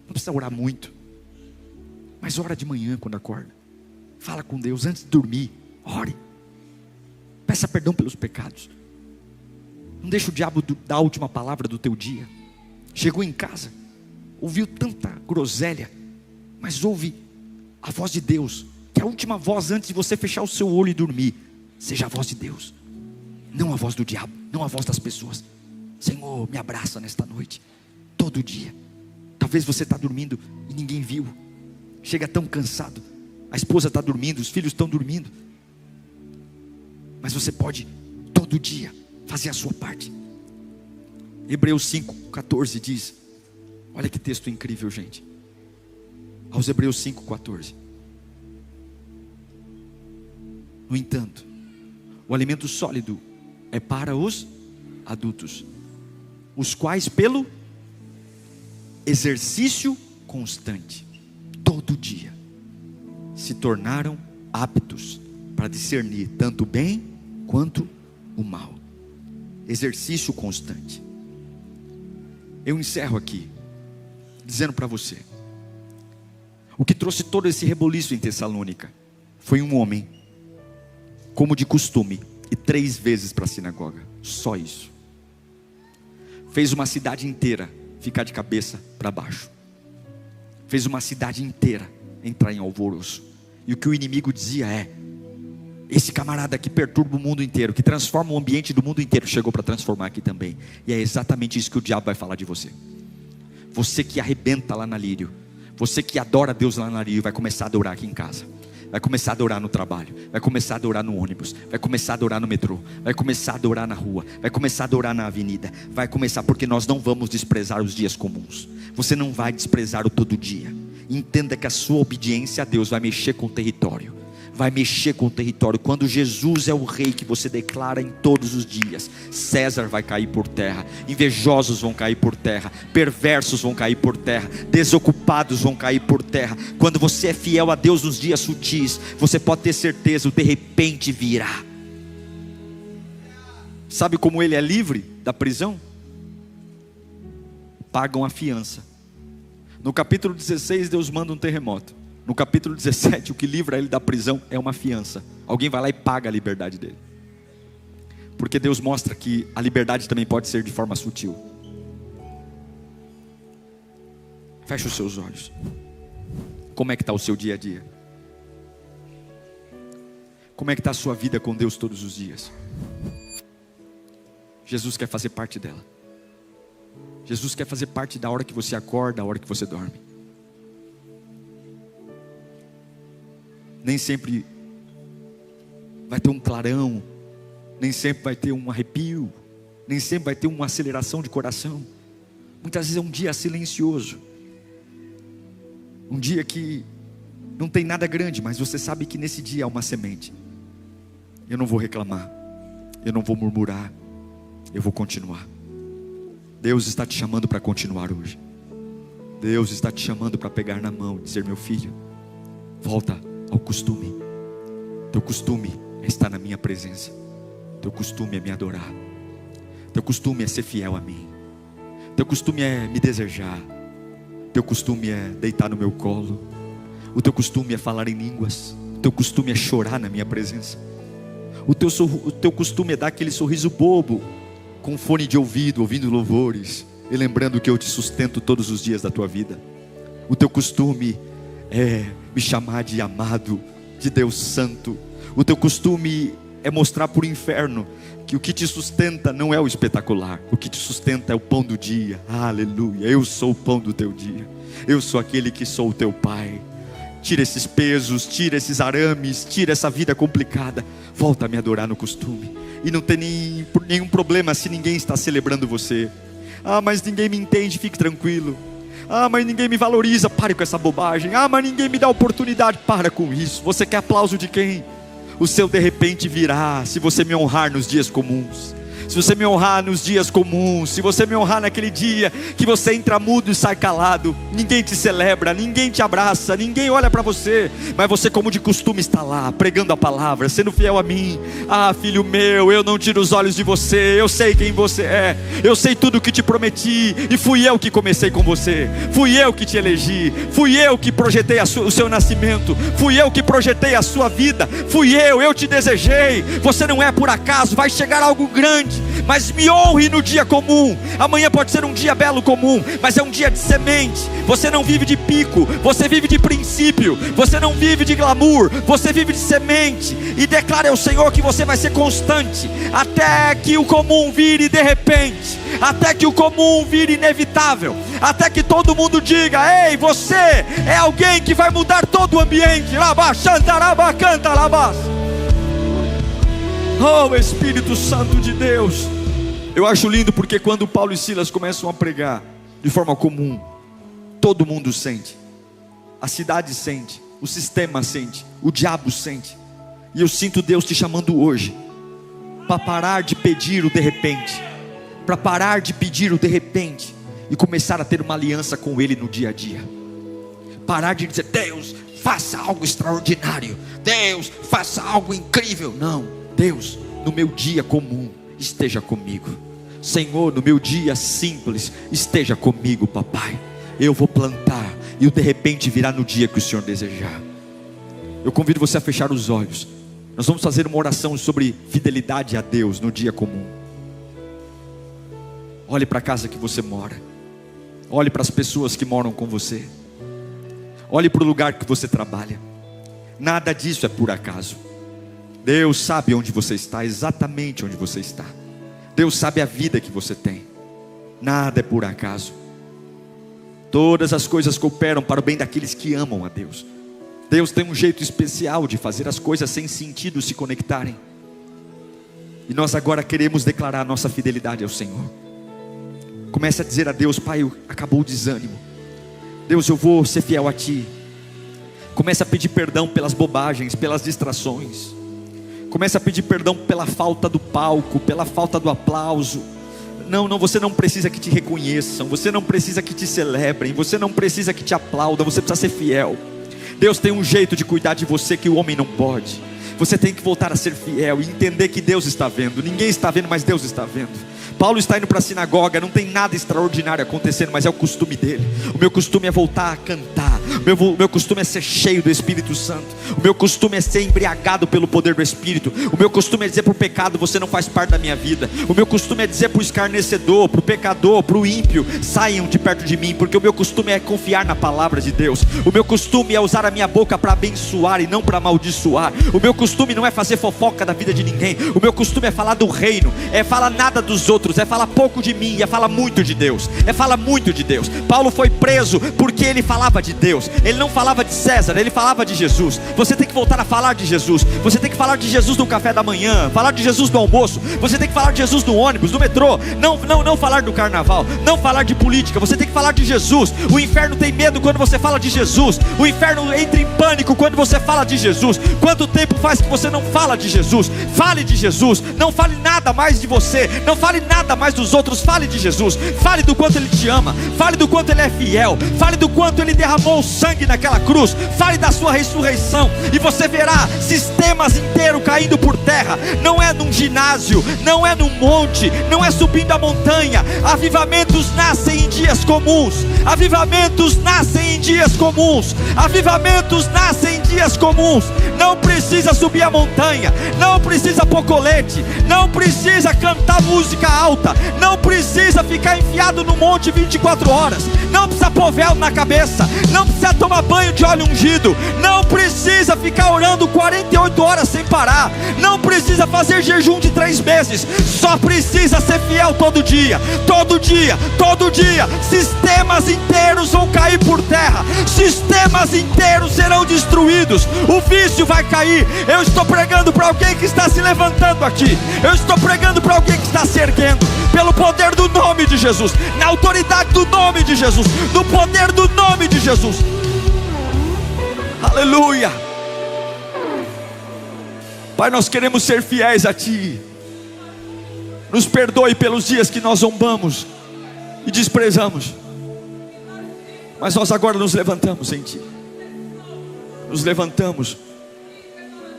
S1: Não precisa orar muito, mas ora de manhã quando acorda. Fala com Deus antes de dormir. Ore. Peça perdão pelos pecados. Não deixa o diabo dar a última palavra do teu dia. Chegou em casa, ouviu tanta groselha, mas ouve a voz de Deus, que é a última voz antes de você fechar o seu olho e dormir. Seja a voz de Deus, não a voz do diabo, não a voz das pessoas. Senhor, me abraça nesta noite, todo dia. Talvez você está dormindo e ninguém viu. Chega tão cansado, a esposa está dormindo, os filhos estão dormindo, mas você pode todo dia fazer a sua parte. Hebreus 5,14 diz, olha que texto incrível, gente. Aos Hebreus 5,14: no entanto, o alimento sólido é para os adultos, os quais pelo exercício constante, todo dia, se tornaram aptos para discernir tanto o bem quanto o mal. Exercício constante. Eu encerro aqui dizendo para você: o que trouxe todo esse reboliço em Tessalônica foi um homem, como de costume, e 3 vezes para a sinagoga. Só isso. Fez uma cidade inteira ficar de cabeça para baixo. Fez uma cidade inteira entrar em alvoroço. E o que o inimigo dizia é: esse camarada que perturba o mundo inteiro, que transforma o ambiente do mundo inteiro, chegou para transformar aqui também. E é exatamente isso que o diabo vai falar de você. Você que arrebenta lá na Lírio, Você que adora Deus lá na Rio, vai começar a adorar aqui em casa. Vai começar a adorar no trabalho, vai começar a adorar no ônibus, vai começar a adorar no metrô, vai começar a adorar na rua, vai começar a adorar na avenida, vai começar, porque nós não vamos desprezar os dias comuns. Você não vai desprezar o todo dia. Entenda que a sua obediência a Deus vai mexer com o território. Vai mexer com o território. Quando Jesus é o rei que você declara em todos os dias, César vai cair por terra, invejosos vão cair por terra, perversos vão cair por terra, desocupados vão cair por terra. Quando você é fiel a Deus nos dias sutis, você pode ter certeza, o de repente virá. Sabe como ele é livre da prisão? Pagam a fiança. No capítulo 16 Deus manda um terremoto. No capítulo 17, o que livra ele da prisão é uma fiança. Alguém vai lá e paga a liberdade dele. Porque Deus mostra que a liberdade também pode ser de forma sutil. Feche os seus olhos. Como é que está o seu dia a dia? Como é que está a sua vida com Deus todos os dias? Jesus quer fazer parte dela. Jesus quer fazer parte da hora que você acorda, da hora que você dorme. Nem sempre vai ter um clarão, nem sempre vai ter um arrepio, nem sempre vai ter uma aceleração de coração. Muitas vezes é um dia silencioso, um dia que não tem nada grande, mas você sabe que nesse dia há uma semente. Eu não vou reclamar, eu não vou murmurar, eu vou continuar. Deus está te chamando para continuar hoje. Deus está te chamando para pegar na mão e dizer: meu filho, volta ao costume. Teu costume é estar na minha presença. Teu costume é me adorar. Teu costume é ser fiel a mim. Teu costume é me desejar. Teu costume é deitar no meu colo. O teu costume é falar em línguas. O teu costume é chorar na minha presença. O teu costume é dar aquele sorriso bobo, com fone de ouvido, ouvindo louvores e lembrando que eu te sustento todos os dias da tua vida. O teu costume é me chamar de amado, de Deus santo. O teu costume é mostrar para o inferno que o que te sustenta não é o espetacular. O que te sustenta é o pão do dia. Aleluia, eu sou o pão do teu dia. Eu sou aquele que sou o teu pai. Tira esses pesos, tira esses arames, tira essa vida complicada. Volta a me adorar no costume. E não tem nenhum problema se ninguém está celebrando você. Ah, mas ninguém me entende, fique tranquilo. Ah, mas ninguém me valoriza, pare com essa bobagem. Ah, mas ninguém me dá oportunidade, para com isso. Você quer aplauso de quem? O seu de repente virá, se você me honrar nos dias comuns. Se você me honrar nos dias comuns, se você me honrar naquele dia que você entra mudo e sai calado, ninguém te celebra, ninguém te abraça, ninguém olha para você, mas você como de costume está lá, pregando a palavra, sendo fiel a mim. Ah, filho meu, eu não tiro os olhos de você, eu sei quem você é, eu sei tudo o que te prometi, e fui eu que comecei com você, fui eu que te elegi, fui eu que projetei o seu nascimento, fui eu que projetei a sua vida, fui eu te desejei. Você não é por acaso, vai chegar algo grande. Mas me honre no dia comum. Amanhã pode ser um dia belo comum, mas é um dia de semente. Você não vive de pico, você vive de princípio. Você não vive de glamour, você vive de semente. E declare ao Senhor que você vai ser constante, até que o comum vire de repente, até que o comum vire inevitável, até que todo mundo diga: ei, você é alguém que vai mudar todo o ambiente. Oh, Espírito Santo de Deus. Eu acho lindo porque quando Paulo e Silas começam a pregar de forma comum, todo mundo sente. A cidade sente, o sistema sente, o diabo sente. E eu sinto Deus te chamando hoje para parar de pedir o de repente, para parar de pedir o de repente e começar a ter uma aliança com Ele no dia a dia. Parar de dizer: Deus, faça algo extraordinário, Deus, faça algo incrível. Não, Deus, no meu dia comum, esteja comigo. Senhor, no meu dia simples, esteja comigo, papai. Eu vou plantar, e o de repente virá no dia que o Senhor desejar. Eu convido você a fechar os olhos. Nós vamos fazer uma oração sobre fidelidade a Deus no dia comum. Olhe para a casa que você mora. Olhe para as pessoas que moram com você. Olhe para o lugar que você trabalha. Nada disso é por acaso. Deus sabe onde você está, exatamente onde você está. Deus sabe a vida que você tem. Nada é por acaso. Todas as coisas cooperam para o bem daqueles que amam a Deus. Deus tem um jeito especial de fazer as coisas sem sentido se conectarem. E nós agora queremos declarar nossa fidelidade ao Senhor. Comece a dizer a Deus: Pai, acabou o desânimo. Deus, eu vou ser fiel a Ti. Comece a pedir perdão pelas bobagens, pelas distrações. Comece a pedir perdão pela falta do palco, pela falta do aplauso. Não, você não precisa que te reconheçam, você não precisa que te celebrem, você não precisa que te aplaudam, você precisa ser fiel. Deus tem um jeito de cuidar de você que o homem não pode. Você tem que voltar a ser fiel e entender que Deus está vendo. Ninguém está vendo, mas Deus está vendo. Paulo está indo para a sinagoga, não tem nada extraordinário acontecendo, mas é o costume dele. O meu costume é voltar a cantar. O meu costume é ser cheio do Espírito Santo. O meu costume é ser embriagado pelo poder do Espírito. O meu costume é dizer para o pecado: você não faz parte da minha vida. O meu costume é dizer para o escarnecedor, para o pecador, para o ímpio: saiam de perto de mim. Porque o meu costume é confiar na palavra de Deus. O meu costume é usar a minha boca para abençoar e não para amaldiçoar. O meu costume não é fazer fofoca da vida de ninguém. O meu costume é falar do reino, é falar nada dos outros, é falar pouco de mim, é falar muito de Deus. É falar muito de Deus. Paulo foi preso porque ele falava de Deus. Ele não falava de César, ele falava de Jesus. Você tem que voltar a falar de Jesus. Você tem que falar de Jesus no café da manhã, falar de Jesus no almoço. Você tem que falar de Jesus no ônibus, no metrô. Não falar do carnaval, não falar de política. Você tem que falar de Jesus. O inferno tem medo quando você fala de Jesus. O inferno entra em pânico quando você fala de Jesus. Quanto tempo faz que você não fala de Jesus? Fale de Jesus. Não fale nada mais de você, não fale nada mais dos outros. Fale de Jesus. Fale do quanto Ele te ama. Fale do quanto Ele é fiel. Fale do quanto Ele derramou o sangue naquela cruz. Fale da sua ressurreição e você verá sistemas inteiros caindo por terra. Não é num ginásio, não é num monte, não é subindo a montanha. Avivamentos nascem em dias comuns. Avivamentos nascem em dias comuns. Avivamentos nascem em dias comuns. Não precisa subir a montanha, não precisa pôr colete, não precisa cantar música alta, não precisa ficar enfiado no monte 24 horas, não precisa pôr véu na cabeça, não precisa tomar banho de óleo ungido, não precisa ficar orando 48 horas sem parar, não precisa fazer jejum de 3 meses, só precisa ser fiel todo dia, todo dia, todo dia. Sistemas inteiros vão cair por terra, sistemas inteiros serão destruídos, o vício vai cair. Eu estou pregando para alguém que está se levantando aqui, eu estou pregando para alguém que está se erguendo, pelo poder do nome de Jesus, na autoridade do nome de Jesus, no poder do nome de Jesus. Aleluia. Pai, nós queremos ser fiéis a Ti. Nos perdoe pelos dias que nós zombamos e desprezamos, mas nós agora nos levantamos em Ti. Nos levantamos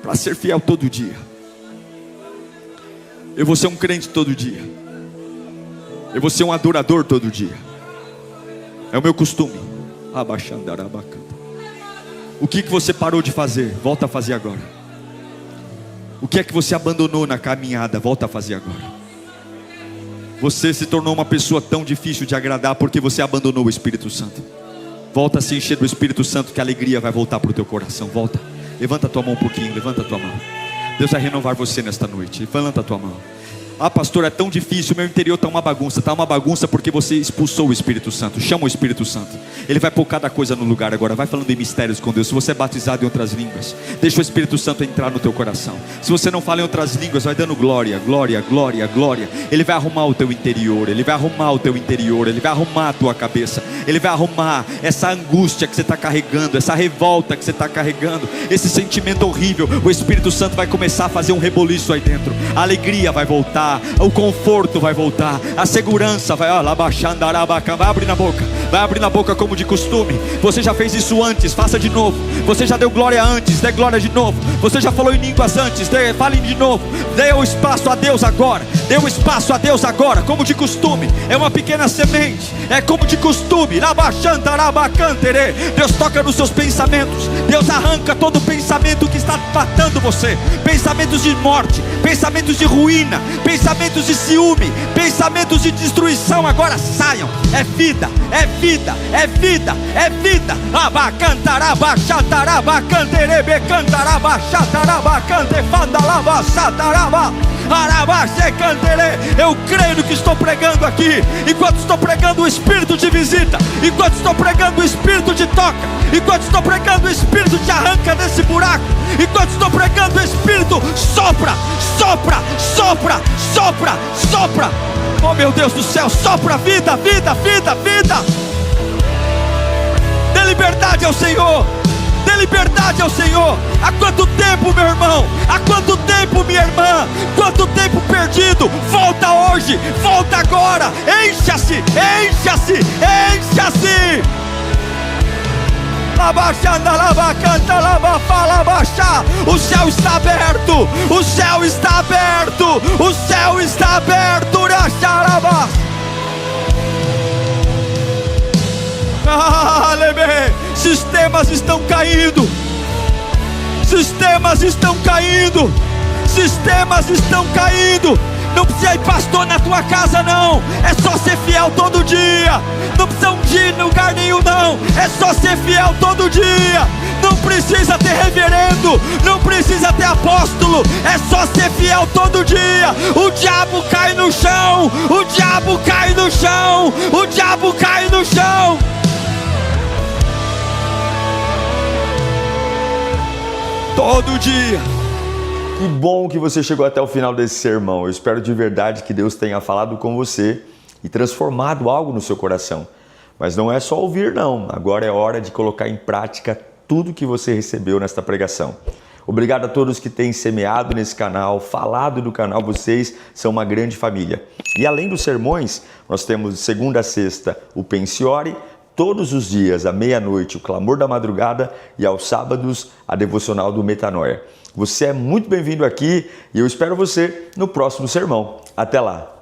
S1: para ser fiel todo dia. Eu vou ser um crente todo dia. Eu vou ser um adorador todo dia. É o meu costume. O que você parou de fazer? Volta a fazer agora. O que é que você abandonou na caminhada? Volta a fazer agora. Você se tornou uma pessoa tão difícil de agradar porque você abandonou o Espírito Santo. Volta a se encher do Espírito Santo, que a alegria vai voltar para o teu coração. Volta. Levanta a tua mão um pouquinho, levanta a tua mão. Deus vai renovar você nesta noite. Levanta a tua mão. Ah, pastor, é tão difícil, meu interior está uma bagunça. Está uma bagunça porque você expulsou o Espírito Santo. Chama o Espírito Santo. Ele vai pôr cada coisa no lugar agora. Vai falando em mistérios com Deus. Se você é batizado em outras línguas, deixa o Espírito Santo entrar no teu coração. Se você não fala em outras línguas, vai dando glória, glória, glória, glória. Ele vai arrumar o teu interior. Ele vai arrumar o teu interior. Ele vai arrumar a tua cabeça. Ele vai arrumar essa angústia que você está carregando, essa revolta que você está carregando, esse sentimento horrível. O Espírito Santo vai começar a fazer um reboliço aí dentro. A alegria vai voltar, o conforto vai voltar, a segurança vai, vai abrir na boca, vai abrir na boca como de costume. Você já fez isso antes, faça de novo. Você já deu glória antes, dê glória de novo. Você já falou em línguas antes, fale de novo. Dê o espaço a Deus agora, dê o espaço a Deus agora, como de costume. É uma pequena semente, é como de costume. Deus toca nos seus pensamentos, Deus arranca todo pensamento que está matando você, pensamentos de morte, pensamentos de ruína, pensamentos de ciúme, pensamentos de destruição. Agora saiam. É vida, é vida, é vida, é vida. Eu creio no que estou pregando aqui. Enquanto estou pregando, o Espírito te visita. Enquanto estou pregando, o Espírito te toca. Enquanto estou pregando, o Espírito te arranca desse buraco. Enquanto estou pregando, o Espírito sopra, sopra, sopra, sopra, sopra. Oh meu Deus do céu, sopra vida, vida, vida, vida. Dê liberdade ao Senhor. Dê liberdade ao Senhor. Há quanto tempo, meu irmão? Há quanto tempo, minha irmã? Quanto tempo perdido? Volta hoje, volta agora. Encha-se, encha-se, encha-se. O céu está aberto, o céu está aberto, o céu está aberto. Sistemas estão caindo, sistemas estão caindo, sistemas estão caindo. Não precisa ir pastor na tua casa não, é só ser fiel todo dia. Não precisa ir em lugar nenhum não, é só ser fiel todo dia. Não precisa ter reverendo, não precisa ter apóstolo, é só ser fiel todo dia. O diabo cai no chão, o diabo cai no chão, o diabo cai no chão. Todo dia.
S2: Que bom que você chegou até o final desse sermão. Eu espero de verdade que Deus tenha falado com você e transformado algo no seu coração. Mas não é só ouvir não, agora é hora de colocar em prática tudo que você recebeu nesta pregação. Obrigado a todos que têm semeado nesse canal, falado do canal, vocês são uma grande família. E além dos sermões, nós temos de segunda a sexta o Pensiore, todos os dias à meia-noite o Clamor da Madrugada e aos sábados a Devocional do Metanoia. Você é muito bem-vindo aqui e eu espero você no próximo sermão. Até lá!